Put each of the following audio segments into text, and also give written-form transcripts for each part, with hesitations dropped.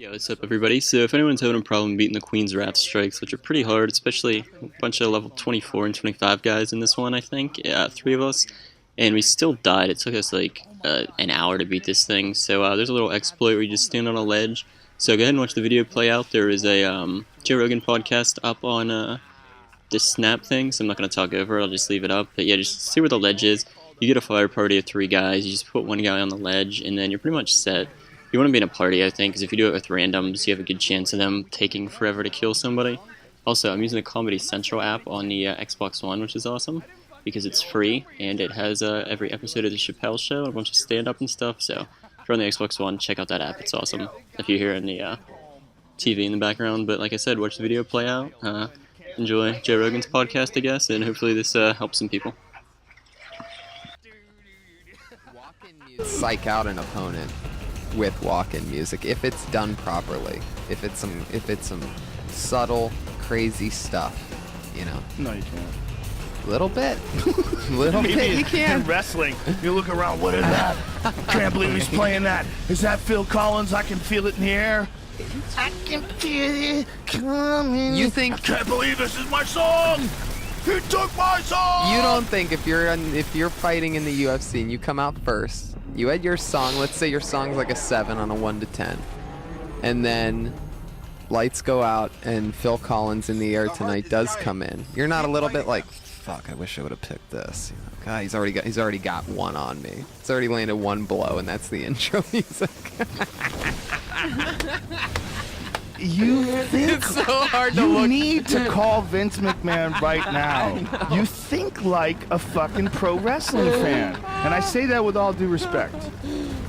Yo, what's up everybody? So if anyone's having a problem beating the Queen's Wrath strikes, which are pretty hard, especially a bunch of level 24 and 25 guys in this one, I think, three of us, and we still died. It took us like an hour to beat this thing, so there's a little exploit where you just stand on a ledge. So go ahead and watch the video play out. There is a Joe Rogan podcast up on this snap thing, so I'm not going to talk over it, I'll just leave it up. But yeah, just see where the ledge is. You get a fire party of 3 guys, you just put one guy on the ledge, and then you're pretty much set. You want to be in a party, I think, because if you do it with randoms, you have a good chance of them taking forever to kill somebody. Also, I'm using the Comedy Central app on the Xbox One, which is awesome, because it's free, and it has every episode of The Chappelle Show and a bunch of stand-up and stuff, so if you're on the Xbox One, check out that app, it's awesome, if you hear it in the TV in the background. But like I said, watch the video play out, enjoy Joe Rogan's podcast, I guess, and hopefully this helps some people. Psych out an opponent with walk-in music if it's done properly. If it's some subtle, crazy stuff, you know. No, you can't. Little bit, little bit. You can. In wrestling, you look around. What is that? Can't believe he's playing that. Is that Phil Collins? I can feel it in the air. I can feel it coming. You think? I can't believe this is my song. He took my song. You don't think if you're fighting in the UFC and you come out first, you had your song, let's say your song's like a 7 on a 1 to 10, and then lights go out and Phil Collins in the Air Tonight does come in. You're not a little bit like, fuck, I wish I would have picked this. You know, God, he's already got one on me. It's already landed one blow, and that's the intro music. You think It's so hard to you look. need to call Vince McMahon right now. You think like a fucking pro wrestling fan, and I say that with all due respect.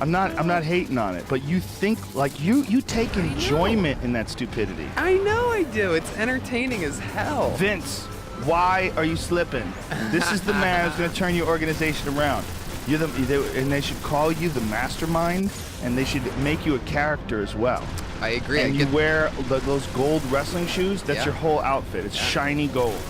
I'm not hating on it, but you think like you take enjoyment in that stupidity. I know I do. It's entertaining as hell. Vince, why are you slipping? This is the man who's going to turn your organization around. And they should call you the mastermind, and they should make you a character as well. I agree. And you wear those gold wrestling shoes. That's Yeah. your whole outfit. It's shiny gold.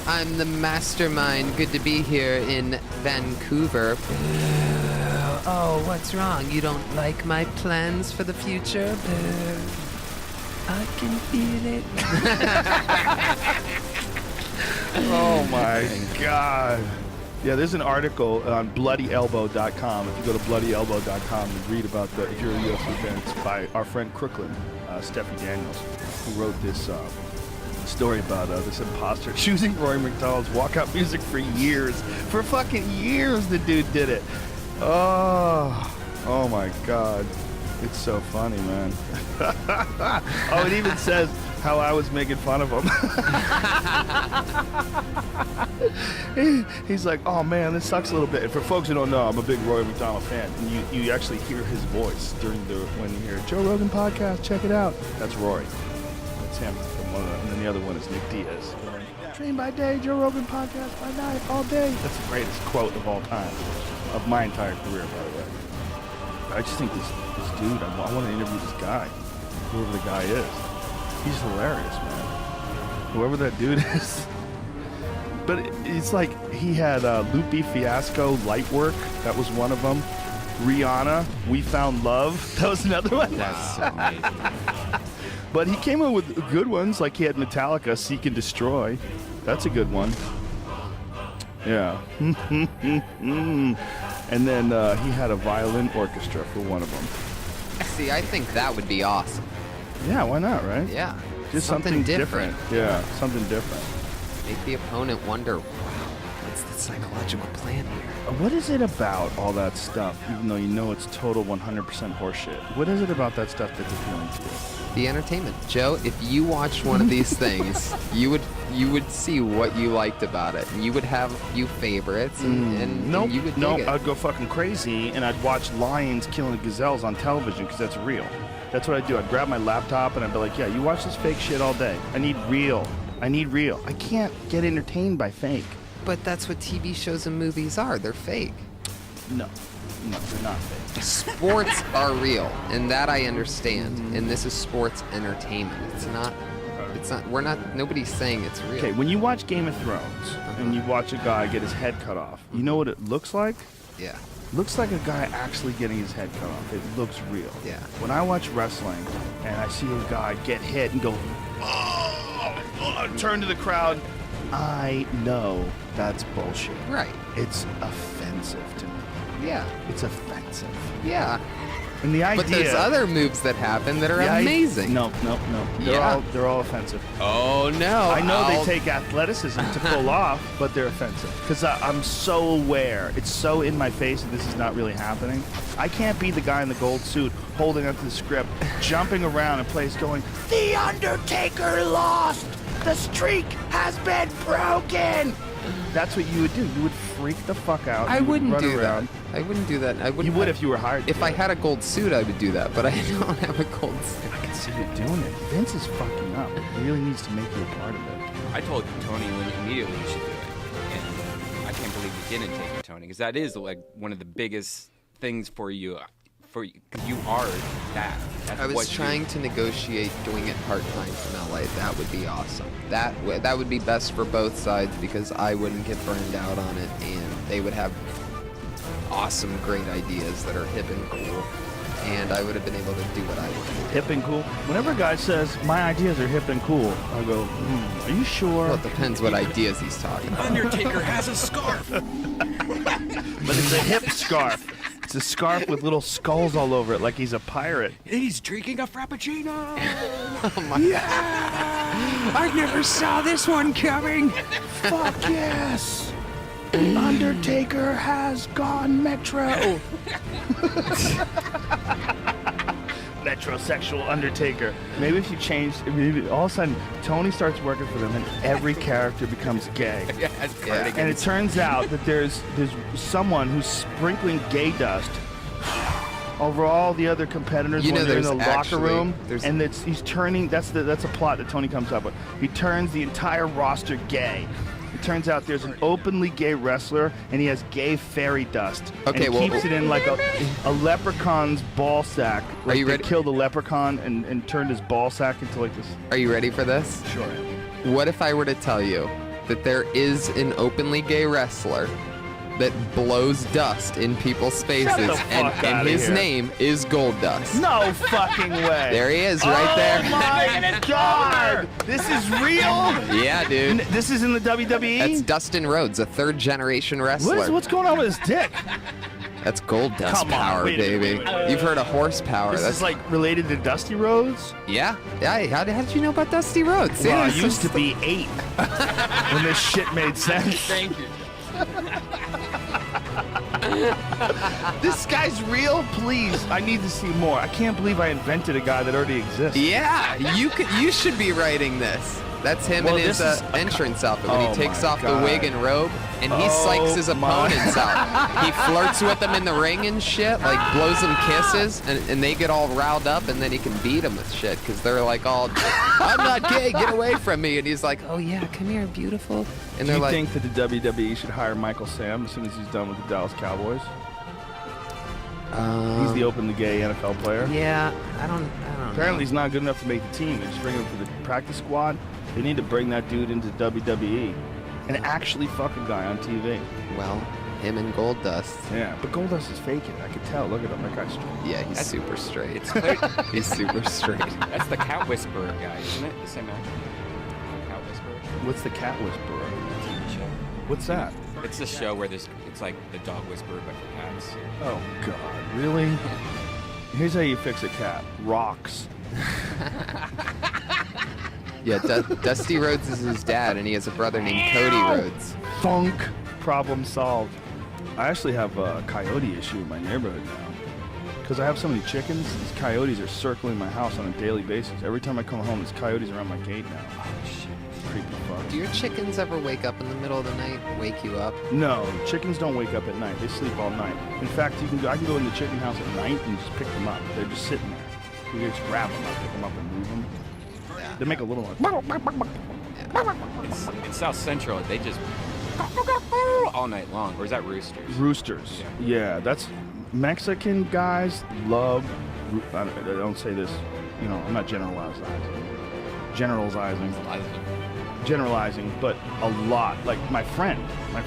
I'm the mastermind. Good to be here in Vancouver. Oh, what's wrong? You don't like my plans for the future? I can feel it. Oh my God. Yeah, there's an article on bloodyelbow.com. If you go to bloodyelbow.com and read about if you're a UFC fan, it's by our friend Crooklyn, Steffi Daniels, who wrote this story about this imposter choosing Rory McDonald's walkout music for years. For fucking years, the dude did it. Oh my God. It's so funny, man. Oh, it even says how I was making fun of him. He's like, oh man, this sucks a little bit. And for folks who don't know, I'm a big Roy McDonald fan. And you actually hear his voice when you hear Joe Rogan podcast, check it out. That's Roy. That's him from one of them. And then the other one is Nick Diaz. Train by day, Joe Rogan podcast by night, all day. That's the greatest quote of all time, of my entire career, by the way. I just think this dude, I want to interview this guy, whoever the guy is. He's hilarious, man. Whoever that dude is. But it's like he had Lupe Fiasco, Lightwork. That was one of them. Rihanna, We Found Love. That was another one. That's so amazing. But he came up with good ones, like he had Metallica, Seek and Destroy. That's a good one. Yeah. And then he had a violin orchestra for one of them. See, I think that would be awesome. Yeah, why not, right? Yeah. Just something different. Yeah, something different. Make the opponent wonder, wow, what's the psychological plan here? What is it about all that stuff, even though you know it's total 100% horseshit? What is it about that stuff that's appealing to you? The entertainment. Joe, if you watched one of these things, you would see what you liked about it. You would have a few favorites, and you would dig it. I'd go fucking crazy, and I'd watch lions killing gazelles on television, because that's real. That's what I'd do. I'd grab my laptop, and I'd be like, yeah, you watch this fake shit all day. I need real. I can't get entertained by fake. But that's what TV shows and movies are. They're fake. No, they're not fake. Sports are real, and that I understand. And this is sports entertainment. It's not. Nobody's saying it's real. Okay, when you watch Game of Thrones and you watch a guy get his head cut off, you know what it looks like? Yeah. looks like a guy actually getting his head cut off. It looks real. Yeah. When I watch wrestling and I see a guy get hit and go, turn to the crowd, I know that's bullshit. Right. It's offensive to me. Yeah. It's offensive. Yeah. And the idea. But there's other moves that happen that are the amazing. No. They're all offensive. Oh no. I know they take athleticism to pull off, but they're offensive. Because I'm so aware. It's so in my face that this is not really happening. I can't be the guy in the gold suit holding up the script, jumping around in place going, "The Undertaker lost! The streak has been broken!" That's what you would do. You would freak the fuck out. I wouldn't run do around. that. I wouldn't do that. I wouldn't. You would if you were hired. If I had a gold suit, I would do that. But I don't have a gold suit. I can see you doing it. Vince is fucking up. He really needs to make you a part of it. I told Tony immediately you should do it, and I can't believe you didn't take it, Tony, because that is like one of the biggest things for you, because you are that. That's I was what trying to negotiate doing it part-time from LA. That would be awesome. That would be best for both sides because I wouldn't get burned out on it, and they would have awesome, great ideas that are hip and cool, and I would have been able to do what I wanted. Hip and cool. Whenever a guy says, my ideas are hip and cool, I go, are you sure? Well, it depends what ideas he's talking about. Undertaker has a scarf. But it's a hip scarf. It's a scarf with little skulls all over it, like he's a pirate. He's drinking a frappuccino. Oh my Yeah! I never saw this one coming. Fuck yes! Undertaker has gone metro. Metrosexual Undertaker. Maybe if you change, maybe all of a sudden Tony starts working for them and every character becomes gay. Yeah, it's Cardigan. And it turns out that there's someone who's sprinkling gay dust over all the other competitors You know, when they're in the there's locker actually- room, there's- and he's turning. That's a plot that Tony comes up with. He turns the entire roster gay. It turns out there's an openly gay wrestler, and he has gay fairy dust. Okay, and well- he keeps it in like a leprechaun's ball sack. Like you they ready? killed a leprechaun and turned his ball sack into like this. Are you ready for this? Sure. What if I were to tell you that there is an openly gay wrestler that blows dust in people's faces, the fuck and outta his here. name is Gold Dust? No fucking way. There he is, right there. Oh my God! This is real. Yeah, dude. This is in the WWE. That's Dustin Rhodes, a third-generation wrestler. What's going on with his dick? That's Gold Dust Come on, power, wait a minute, baby. wait a minute. You've heard of horsepower. This That's is like related to Dusty Rhodes. yeah. How did you know about Dusty Rhodes? Well, I Yeah, used to be 8 when this shit made sense. Thank you. This guy's real? Please, I need to see more. I can't believe I invented a guy that already exists. Yeah, you should be writing this. That's him Well, in his this is entrance outfit when Oh he takes my off God. the wig and robe, and he Oh psychs his my- opponents out. He flirts with them in the ring and shit, like blows them kisses, and they get all riled up, and then he can beat them with shit because they're like all, "I'm not gay, get away from me," and he's like, "Oh yeah, come here, beautiful," and Do they're you like, think that the WWE should hire Michael Sam as soon as he's done with the Dallas Cowboys? He's the openly gay NFL player. yeah, I don't Apparently he's not good enough to make the team. They just bring him for the practice squad. They need to bring that dude into WWE and actually fuck a guy on TV. Well, him and Gold Dust. Yeah, but Goldust is faking it. I could tell. Look at him. That guy's straight. Yeah, he's super straight. It's clear. He's super straight. That's the Cat Whisperer guy, isn't it? The same actor. Cat Whisperer. What's the Cat Whisperer? TV show. What's that? It's a show where it's like the dog whisperer but for cats. Oh, God. Really? Here's how you fix a cat. Rocks. Yeah, Dusty Rhodes is his dad, and he has a brother named Cody Rhodes. Thunk. Problem solved. I actually have a coyote issue in my neighborhood now. Because I have so many chickens, these coyotes are circling my house on a daily basis. Every time I come home, there's coyotes around my gate now. Oh shit. Creepy fucks. Do your chickens ever wake up in the middle of the night, wake you up? No, chickens don't wake up at night. They sleep all night. In fact, I can go in the chicken house at night and just pick them up. They're just sitting there. You just grab them up, pick them up, and move them. Yeah. They make a little noise. In South Central, they just all night long. Or is that roosters? Roosters. Yeah, that's Mexican guys love. I don't say this. You know, I'm not generalizing, but a lot. Like my friend. I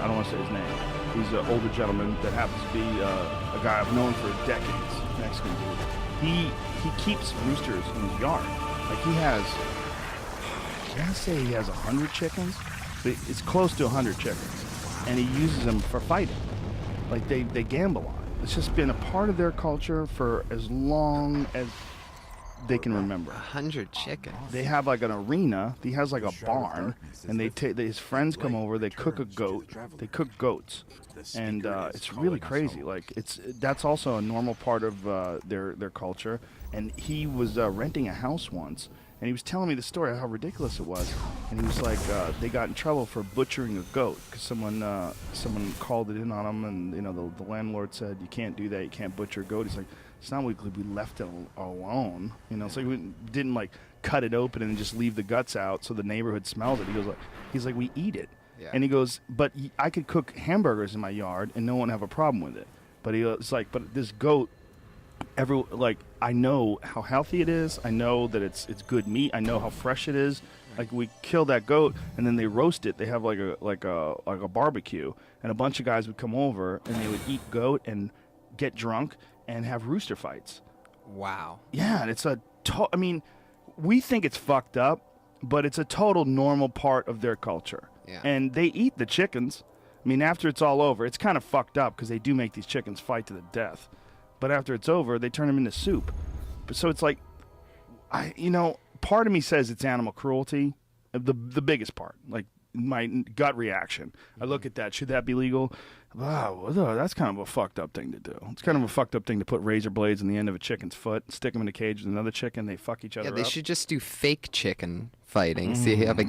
don't want to say his name. He's an older gentleman that happens to be a guy I've known for decades, Mexican dude. He keeps roosters in his yard. Like he has, I want to say he has 100 chickens, but it's close to 100 chickens, and he uses them for fighting. Like they gamble on it. It's just been a part of their culture for as long as they can remember. 100 chickens. They have like an arena. He has like a barn, and his friends come over. They cook a goat. They cook goats, and it's really crazy. Like that's also a normal part of their culture. And he was renting a house once, and he was telling me the story of how ridiculous it was. And he was like, they got in trouble for butchering a goat because someone called it in on them, and the landlord said you can't do that. You can't butcher a goat. He's like, it's not weekly. We left it alone. So we didn't like cut it open and just leave the guts out so the neighborhood smells it. He's like, we eat it. Yeah. And he goes, but I could cook hamburgers in my yard and no one have a problem with it. But it's like, but this goat, I know how healthy it is. I know that it's good meat. I know how fresh it is. Like we kill that goat and then they roast it. They have like a barbecue, and a bunch of guys would come over and they would eat goat and get drunk and have rooster fights. Wow. Yeah, and it's I mean, we think it's fucked up, but it's a total normal part of their culture. Yeah. And they eat the chickens. I mean, after it's all over, it's kind of fucked up because they do make these chickens fight to the death. But after it's over, they turn them into soup. So it's like, part of me says it's animal cruelty, the biggest part. Like my gut reaction. I look at that. Should that be legal? Wow, that's kind of a fucked up thing to do. It's kind of a fucked up thing to put razor blades in the end of a chicken's foot, stick them in a cage with another chicken, they fuck each other Yeah, up. they should just do fake chicken fighting. See, you have a